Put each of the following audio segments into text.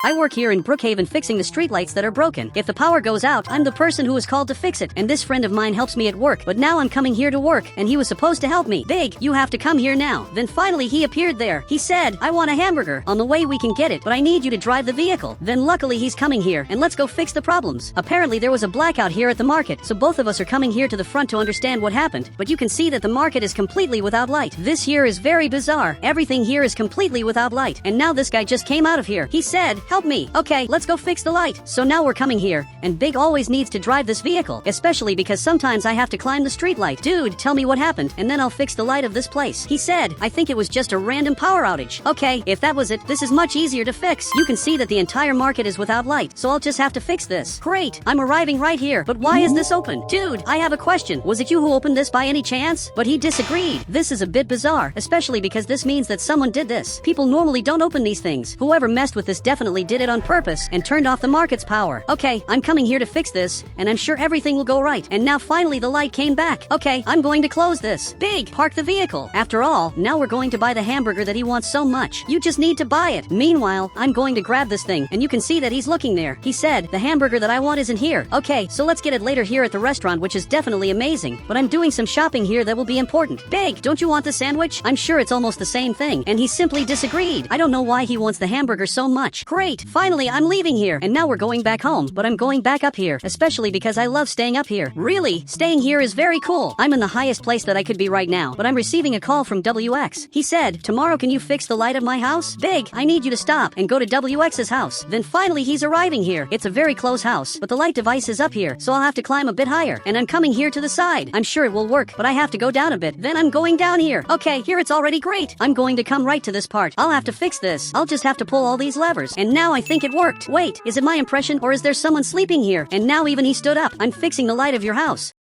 I work here in Brookhaven fixing the streetlights that are broken. If the power goes out, I'm the person who is called to fix it. And this friend of mine helps me at work, but now I'm coming here to work, and he was supposed to help me. Big, you have to come here now. Then finally he appeared there. He said, I want a hamburger. On the way we can get it, but I need you to drive the vehicle. Then luckily he's coming here, and let's go fix the problems. Apparently there was a blackout here at the market, so both of us are coming here to the front to understand what happened. But you can see that the market is completely without light. This here is very bizarre. Everything here is completely without light. And now this guy just came out of here. He said, help me. Okay, let's go fix the light. So now we're coming here, and Big always needs to drive this vehicle, especially because sometimes I have to climb the street light. Dude, tell me what happened, and then I'll fix the light of this place. He said, I think it was just a random power outage. Okay, if that was it, this is much easier to fix. You can see that the entire market is without light, so I'll just have to fix this. Great, I'm arriving right here, but why is this open? Dude, I have a question. Was it you who opened this by any chance? But he disagreed. This is a bit bizarre, especially because this means that someone did this. People normally don't open these things. Whoever messed with this definitely did it on purpose and turned off the market's power. Okay, I'm coming here to fix this, and I'm sure everything will go right. And now finally the light came back. Okay, I'm going to close this. Big, park the vehicle. After all, now we're going to buy the hamburger that he wants so much. You just need to buy it. Meanwhile, I'm going to grab this thing, and you can see that he's looking there. He said, the hamburger that I want isn't here. Okay, so let's get it later here at the restaurant, which is definitely amazing. But I'm doing some shopping here that will be important. Big, don't you want the sandwich? I'm sure it's almost the same thing. And he simply disagreed. I don't know why he wants the hamburger so much. Great, finally I'm leaving here, and now we're going back home, but I'm going back up here, especially because I love staying up here. Really, staying here is very cool. I'm in the highest place that I could be right now, but I'm receiving a call from WX. He said, tomorrow can you fix the light of my house? Big, I need you to stop and go to WX's house. Then finally he's arriving here. It's a very close house, but the light device is up here, so I'll have to climb a bit higher, and I'm coming here to the side. I'm sure it will work, but I have to go down a bit. Then I'm going down here. Okay, here it's already great. I'm going to come right to this part. I'll have to fix this. I'll just have to pull all these levers, and now I think it worked. Wait, is it my impression, or is there someone sleeping here? And now even he stood up. I'm fixing the light of your house.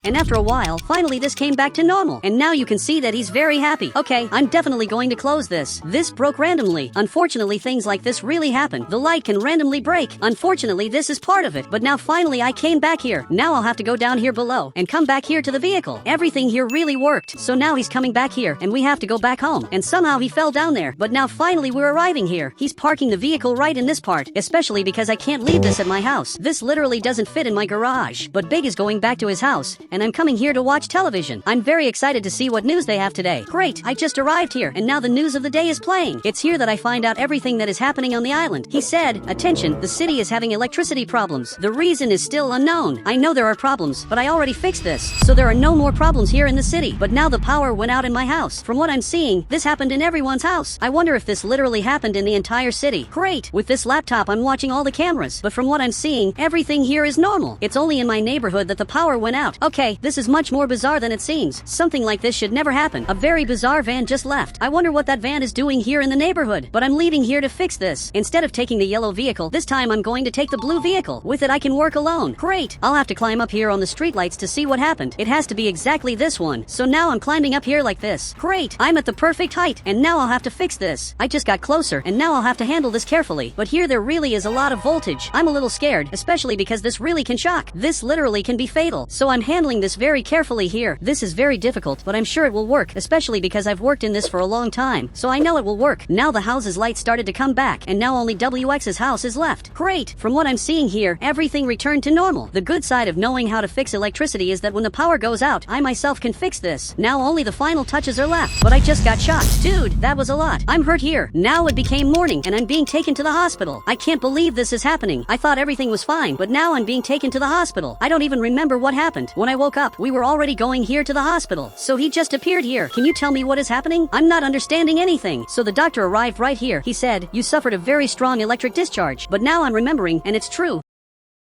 And after a while, finally this came back to normal. And now you can see that he's very happy. Okay, I'm definitely going to close this. This broke randomly. Unfortunately, things like this really happen. The light can randomly break. Unfortunately, this is part of it. But now finally I came back here. Now I'll have to go down here below and come back here to the vehicle. Everything here really worked. So now he's coming back here, and we have to go back home. And somehow he fell down there. But now finally we're arriving here. He's parking the vehicle right in this part, especially because I can't leave this at my house. This literally doesn't fit in my garage. But Big is going back to his house, and I'm coming here to watch television. I'm very excited to see what news they have today. Great, I just arrived here, and now the news of the day is playing. It's here that I find out everything that is happening on the island. He said, attention, the city is having electricity problems. The reason is still unknown. I know there are problems, but I already fixed this, so there are no more problems here in the city. But now the power went out in my house. From what I'm seeing, this happened in everyone's house. I wonder if this literally happened in the entire city. Great, with this laptop I'm watching all the cameras, but from what I'm seeing, everything here is normal. It's only in my neighborhood that the power went out. Okay, this is much more bizarre than it seems. Something like this should never happen. A very bizarre van just left. I wonder what that van is doing here in the neighborhood. But I'm leaving here to fix this. Instead of taking the yellow vehicle, this time I'm going to take the blue vehicle. With it I can work alone. Great. I'll have to climb up here on the streetlights to see what happened. It has to be exactly this one. So now I'm climbing up here like this. Great. I'm at the perfect height, and now I'll have to fix this. I just got closer, and now I'll have to handle this carefully. But here there really is a lot of voltage. I'm a little scared, especially because this really can shock. This literally can be fatal. So I'm handling this very carefully here. This is very difficult, but I'm sure it will work, especially because I've worked in this for a long time, so I know it will work. Now the house's light started to come back, and now only WX's house is left. Great! From what I'm seeing here, everything returned to normal. The good side of knowing how to fix electricity is that when the power goes out, I myself can fix this. Now only the final touches are left, but I just got shocked. Dude, that was a lot. I'm hurt here. Now it became morning, and I'm being taken to the hospital. I can't believe this is happening. I thought everything was fine, but now I'm being taken to the hospital. I don't even remember what happened. When I woke up, we were already going here to the hospital. So he just appeared here. Can you tell me what is happening? I'm not understanding anything. So the doctor arrived right here. He said, you suffered a very strong electric discharge. But now I'm remembering, and it's true.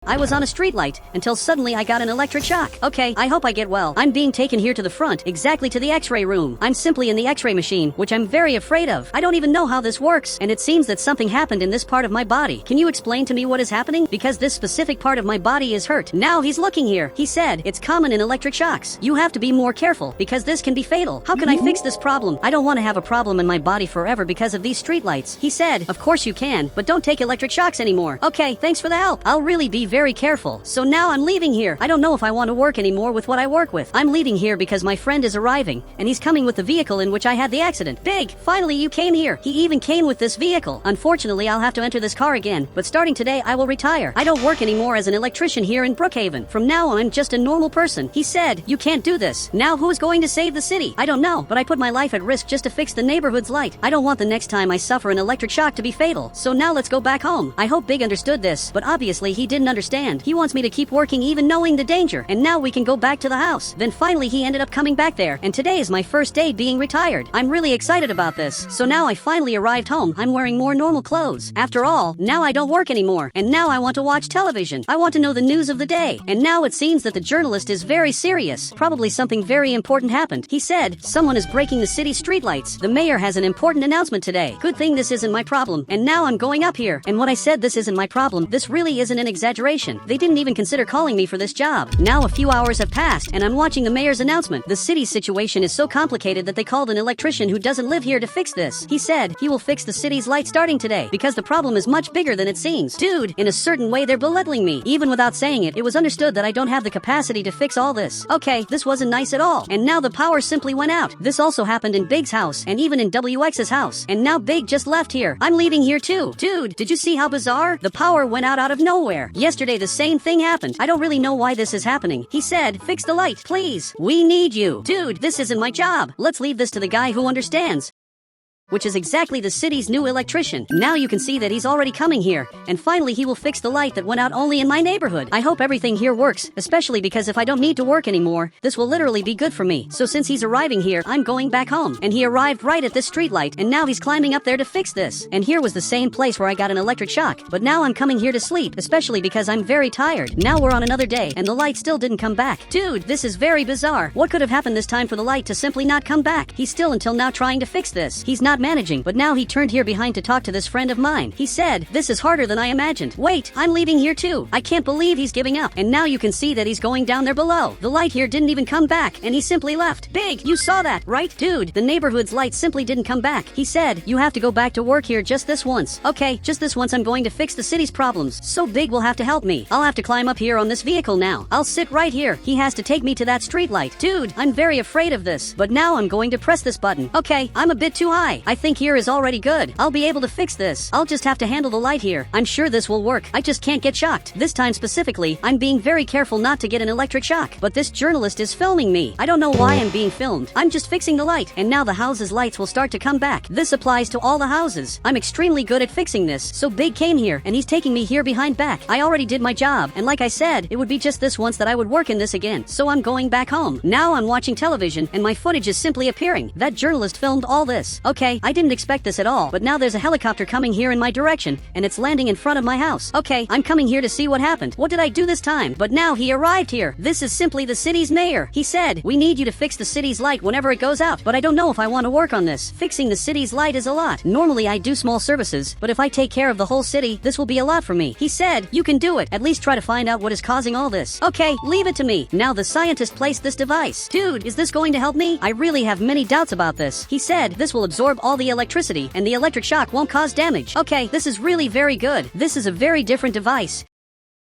I was on a streetlight until suddenly I got an electric shock. Okay, I hope I get well. I'm being taken here to the front, exactly to the x-ray room. I'm simply in the x-ray machine, which I'm very afraid of. I don't even know how this works, and it seems that something happened in this part of my body. Can you explain to me what is happening? Because this specific part of my body is hurt. Now he's looking here. He said, it's common in electric shocks. You have to be more careful, because this can be fatal. How can I fix this problem? I don't want to have a problem in my body forever because of these streetlights. He said, of course you can, but don't take electric shocks anymore. Okay, thanks for the help. I'll really be very very careful. So now I'm leaving here. I don't know if I want to work anymore with what I work with. I'm leaving here because my friend is arriving, and he's coming with the vehicle in which I had the accident. Big, finally you came here. He even came with this vehicle. Unfortunately, I'll have to enter this car again, but starting today I will retire. I don't work anymore as an electrician here in Brookhaven. From now on, I'm just a normal person. He said, you can't do this. Now who's going to save the city? I don't know, but I put my life at risk just to fix the neighborhood's light. I don't want the next time I suffer an electric shock to be fatal. So now let's go back home. I hope Big understood this, but obviously he didn't understand. He wants me to keep working even knowing the danger, and now we can go back to the house. Then finally he ended up coming back there, and today is my first day being retired. I'm really excited about this. So now I finally arrived home. I'm wearing more normal clothes. After all, now I don't work anymore, and now I want to watch television. I want to know the news of the day. And now it seems that the journalist is very serious. Probably something very important happened. He said, someone is breaking the city's streetlights. The mayor has an important announcement today. Good thing this isn't my problem. And now I'm going up here. And when I said this isn't my problem, this really isn't an exaggeration. They didn't even consider calling me for this job. Now a few hours have passed, and I'm watching the mayor's announcement. The city's situation is so complicated that they called an electrician who doesn't live here to fix this. He said he will fix the city's light starting today because the problem is much bigger than it seems. Dude, in a certain way they're belittling me. Even without saying it, it was understood that I don't have the capacity to fix all this. Okay, this wasn't nice at all. And now the power simply went out. This also happened in Big's house and even in WX's house. And now Big just left here. I'm leaving here too. Dude, did you see how bizarre? The power went out of nowhere. Yesterday the same thing happened. I don't really know why this is happening. He said, fix the light, please. We need you. Dude, this isn't my job. Let's leave this to the guy who understands. Which is exactly the city's new electrician. Now you can see that he's already coming here, and finally he will fix the light that went out only in my neighborhood. I hope everything here works, especially because if I don't need to work anymore, this will literally be good for me. So since he's arriving here, I'm going back home. And he arrived right at this street light, and now he's climbing up there to fix this. And here was the same place where I got an electric shock, but now I'm coming here to sleep, especially because I'm very tired. Now we're on another day, and the light still didn't come back. Dude, this is very bizarre. What could have happened this time for the light to simply not come back? He's still until now trying to fix this. He's not managing, but now he turned here behind to talk to this friend of mine. He said, this is harder than I imagined. Wait, I'm leaving here too. I can't believe he's giving up. And now you can see that he's going down there below. The light here didn't even come back, and he simply left. Big, you saw that, right? Dude, the neighborhood's light simply didn't come back. He said, you have to go back to work here just this once. Okay, just this once I'm going to fix the city's problems. So Big will have to help me. I'll have to climb up here on this vehicle now. I'll sit right here. He has to take me to that street light. Dude, I'm very afraid of this. But now I'm going to press this button. Okay, I'm a bit too high. I think here is already good. I'll be able to fix this. I'll just have to handle the light here. I'm sure this will work. I just can't get shocked. This time specifically, I'm being very careful not to get an electric shock. But this journalist is filming me. I don't know why I'm being filmed. I'm just fixing the light, and now the house's lights will start to come back. This applies to all the houses. I'm extremely good at fixing this. So Big came here, and he's taking me here behind back. I already did my job, and like I said, it would be just this once that I would work in this again. So I'm going back home. Now I'm watching television, and my footage is simply appearing. That journalist filmed all this. Okay, I didn't expect this at all, but now there's a helicopter coming here in my direction, and it's landing in front of my house. Okay, I'm coming here to see what happened. What did I do this time? But now he arrived here. This is simply the city's mayor. He said, we need you to fix the city's light whenever it goes out, but I don't know if I want to work on this. Fixing the city's light is a lot. Normally I do small services, but if I take care of the whole city, this will be a lot for me. He said, you can do it. At least try to find out what is causing all this. Okay, leave it to me. Now the scientist placed this device. Dude, is this going to help me? I really have many doubts about this. He said, this will absorb all the electricity, and the electric shock won't cause damage. Okay, this is really very good. This is a very different device.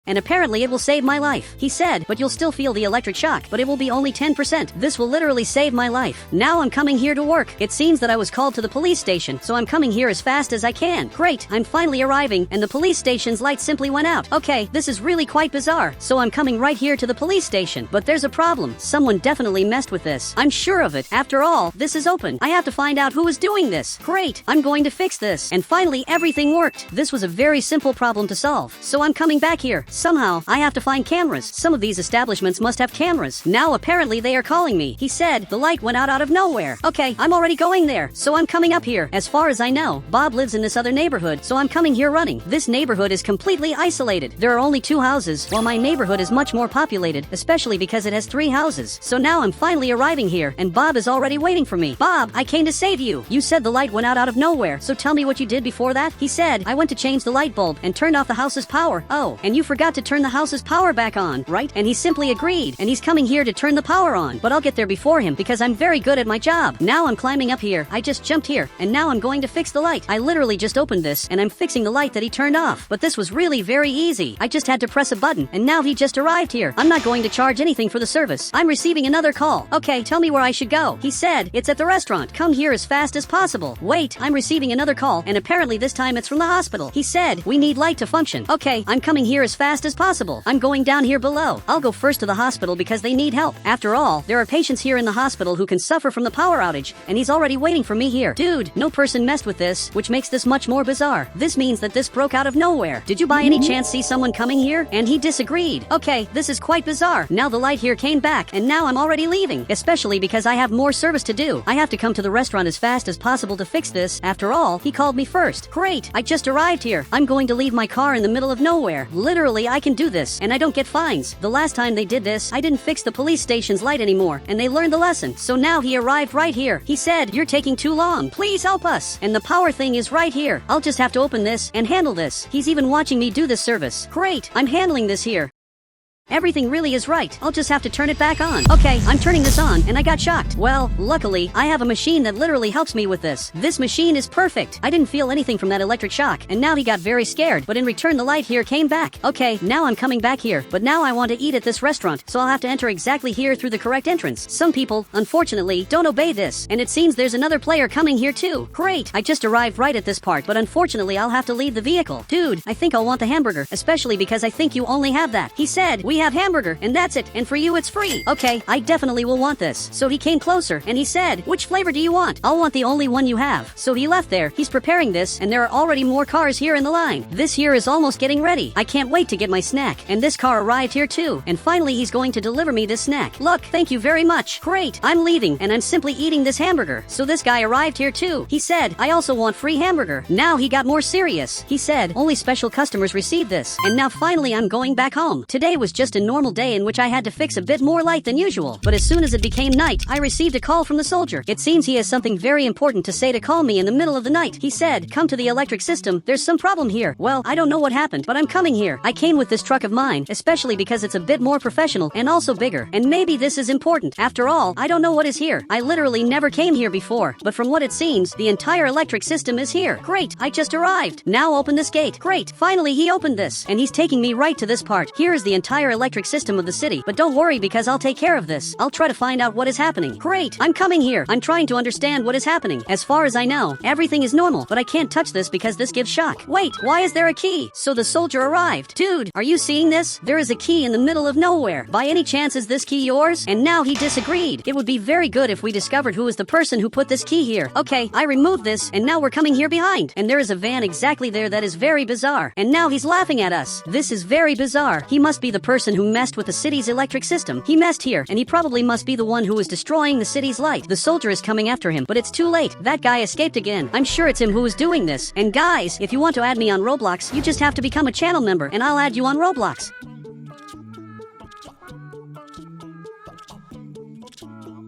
And apparently it will save my life. He said, but you'll still feel the electric shock, but it will be only 10%. This will literally save my life. Now I'm coming here to work. It seems that I was called to the police station, so I'm coming here as fast as I can. Great, I'm finally arriving, and the police station's light simply went out. Okay, this is really quite bizarre. So I'm coming right here to the police station. But there's a problem. Someone definitely messed with this. I'm sure of it. After all, this is open. I have to find out who is doing this. Great, I'm going to fix this. And finally, everything worked. This was a very simple problem to solve. So I'm coming back here. Somehow, I have to find cameras. Some of these establishments must have cameras. Now apparently they are calling me. He said, the light went out of nowhere. Okay, I'm already going there. So I'm coming up here. As far as I know, Bob lives in this other neighborhood, so I'm coming here running. This neighborhood is completely isolated. There are only 2 houses, while my neighborhood is much more populated, especially because it has 3 houses. So now I'm finally arriving here, and Bob is already waiting for me. Bob, I came to save you. You said the light went out of nowhere, so tell me what you did before that. He said, I went to change the light bulb and turned off the house's power. Oh, and you forgot got to turn the house's power back on, right? And he simply agreed, and he's coming here to turn the power on. But I'll get there before him because I'm very good at my job. Now I'm climbing up here. I just jumped here, and now I'm going to fix the light. I literally just opened this, and I'm fixing the light that he turned off. But this was really very easy. I just had to press a button, and now he just arrived here. I'm not going to charge anything for the service. I'm receiving another call. Okay, tell me where I should go. He said, it's at the restaurant. Come here as fast as possible. Wait, I'm receiving another call, and apparently this time it's from the hospital. He said, we need light to function. Okay, I'm coming here as fast as possible. I'm going down here below. I'll go first to the hospital because they need help. After all, there are patients here in the hospital who can suffer from the power outage, and he's already waiting for me here. Dude, no person messed with this, which makes this much more bizarre. This means that this broke out of nowhere. Did you by any chance see someone coming here? And he disagreed. Okay, this is quite bizarre. Now the light here came back, and now I'm already leaving, especially because I have more service to do. I have to come to the restaurant as fast as possible to fix this. After all, he called me first. Great, I just arrived here. I'm going to leave my car in the middle of nowhere. Literally, I can do this, and I don't get fines. The last time they did this, I didn't fix the police station's light anymore, and they learned the lesson. So now he arrived right here. He said, you're taking too long. Please help us. And the power thing is right here. I'll just have to open this and handle this. He's even watching me do this service. Great, I'm handling this here. Everything really is right. I'll just have to turn it back on. Okay, I'm turning this on, and I got shocked. Well, luckily, I have a machine that literally helps me with this. This machine is perfect. I didn't feel anything from that electric shock, and now he got very scared, but in return the light here came back. Okay, now I'm coming back here, but now I want to eat at this restaurant, so I'll have to enter exactly here through the correct entrance. Some people, unfortunately, don't obey this, and it seems there's another player coming here too. Great, I just arrived right at this part, but unfortunately I'll have to leave the vehicle. Dude, I think I'll want the hamburger, especially because I think you only have that. He said, we have hamburger, and that's it, and for you it's free. Okay, I definitely will want this. So he came closer, and he said, which flavor do you want? I'll want the only one you have. So he left there. He's preparing this, and there are already more cars here in the line. This here is almost getting ready. I can't wait to get my snack. And this car arrived here too. And finally he's going to deliver me this snack. Look, thank you very much. Great, I'm leaving, and I'm simply eating this hamburger. So this guy arrived here too. He said, I also want free hamburger. Now he got more serious. He said, only special customers receive this. And now finally I'm going back home. Today was just a normal day in which I had to fix a bit more light than usual. But as soon as it became night, I received a call from the soldier. It seems he has something very important to say to call me in the middle of the night. He said, come to the electric system. There's some problem here. Well, I don't know what happened, but I'm coming here. I came with this truck of mine, especially because it's a bit more professional and also bigger. And maybe this is important. After all, I don't know what is here. I literally never came here before. But from what it seems, the entire electric system is here. Great, I just arrived. Now open this gate. Great, finally he opened this. And he's taking me right to this part. Here is the entire electric system of the city. But don't worry because I'll take care of this. I'll try to find out what is happening. Great, I'm coming here. I'm trying to understand what is happening. As far as I know, everything is normal, but I can't touch this because this gives shock. Wait, why is there a key? So the soldier arrived. Dude, are you seeing this? There is a key in the middle of nowhere. By any chance is this key yours? And now he disagreed. It would be very good if we discovered who is the person who put this key here. Okay, I removed this, and now we're coming here behind. And there is a van exactly there that is very bizarre. And now he's laughing at us. This is very bizarre. He must be the person who messed with the city's electric system. He messed here, and he probably must be the one who is destroying the city's light. The soldier is coming after him, but it's too late. That guy escaped again. I'm sure it's him who is doing this. And guys, if you want to add me on Roblox, you just have to become a channel member, and I'll add you on Roblox.